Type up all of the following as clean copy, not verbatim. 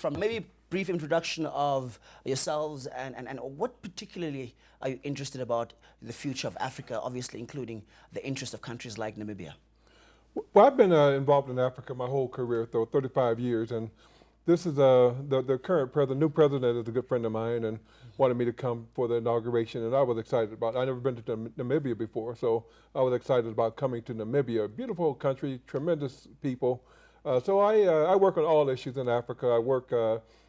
from maybe a brief introduction of yourselves and what particularly are you interested about the future of Africa, obviously including the interest of countries like Namibia? Well, I've been involved in Africa my whole career, though 35 years, and this is the current president, new president is a good friend of mine, and wanted me to come for the inauguration, and I was excited about it. I'd never been to Namibia before, so I was excited about coming to Namibia. Beautiful country, tremendous people. So I work on all issues in Africa.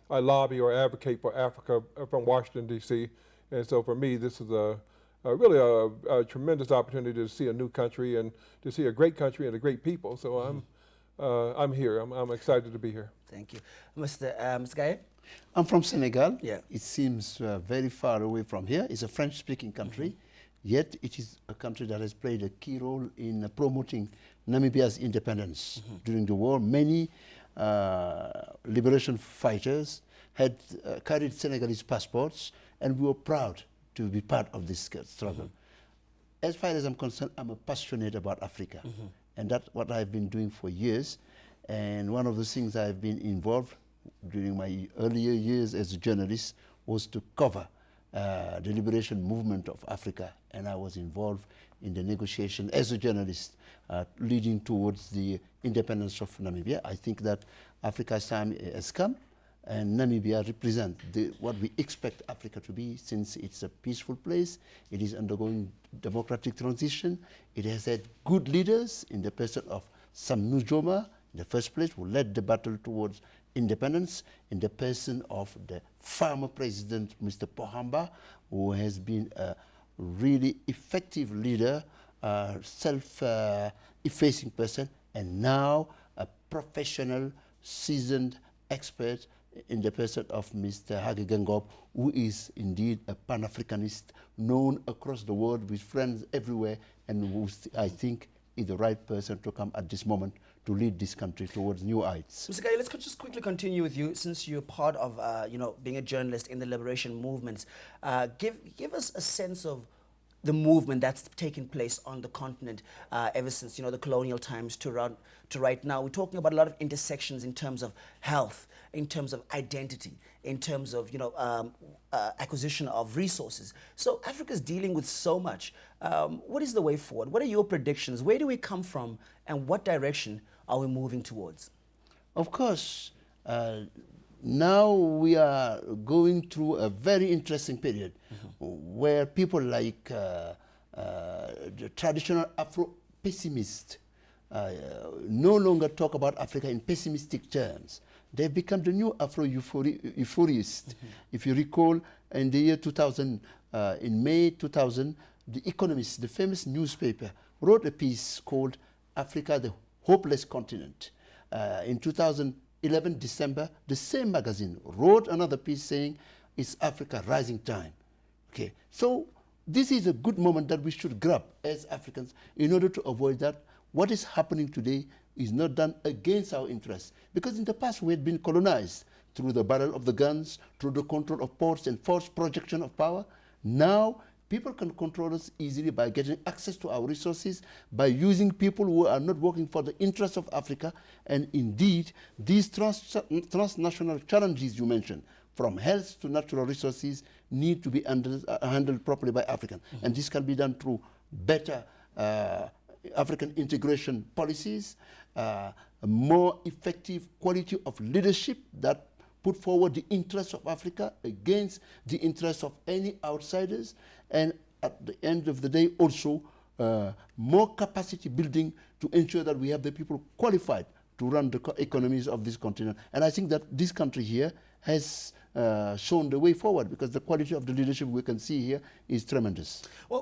I lobby or advocate for Africa from Washington, D.C., and so for me, this is really a tremendous opportunity to see a new country and to see a great country and a great people. So I'm here. I'm excited to be here. Thank you. Mr. Gaye? I'm from Senegal. Yeah. It seems very far away from here. It's a French-speaking country, yet it is a country that has played a key role in promoting Namibia's independence. During the war, many liberation fighters had carried Senegalese passports, and we were proud to be part of this struggle. As far as I'm concerned, I'm passionate about Africa, and that's what I've been doing for years. And one of the things I've been involved during my earlier years as a journalist was to cover the liberation movement of Africa, and I was involved in the negotiation as a journalist leading towards the independence of Namibia. I think that Africa's time has come, and Namibia represents what we expect Africa to be, since it's a peaceful place. It is undergoing democratic transition. It has had good leaders in the person of Sam Nujoma, in the first place, who led the battle towards independence, in the person of the former president, Mr. Pohamba, who has been a really effective leader, self-effacing person, and now a professional, seasoned expert in the person of Mr. Hage Geingob, who is indeed a Pan-Africanist, known across the world with friends everywhere, and who I think is the right person to come at this moment to lead this country towards new heights. Mr. Gaye, let's just quickly continue with you, since you're part of, being a journalist in the liberation movements. Give us a sense of the movement that's taken place on the continent ever since, the colonial times to right now. We're talking about a lot of intersections in terms of health, in terms of identity, in terms of, acquisition of resources. So Africa's dealing with so much. What is the way forward? What are your predictions? Where do we come from, and what direction are we moving towards? Of course, now we are going through a very interesting period where people like the traditional Afro-pessimists no longer talk about Africa in pessimistic terms. They've become the new Afro-euphorists. If you recall, in the year 2000, in May 2000, The Economist, the famous newspaper, wrote a piece called Africa, the Hopeless Continent. In 2011, December, the same magazine wrote another piece saying, it's Africa rising time. Okay, so this is a good moment that we should grab as Africans in order to avoid that. What is happening today is not done against our interests, because in the past we had been colonized through the barrel of the guns, through the control of ports and forced projection of power. Now people can control us easily by getting access to our resources, by using people who are not working for the interests of Africa. And indeed, these transnational challenges you mentioned, from health to natural resources, need to be handled properly by Africans. And this can be done through better African integration policies, a more effective quality of leadership that put forward the interests of Africa against the interests of any outsiders, and at the end of the day also more capacity building to ensure that we have the people qualified to run the economies of this continent. And I think that this country here has shown the way forward, because the quality of the leadership we can see here is tremendous. Well,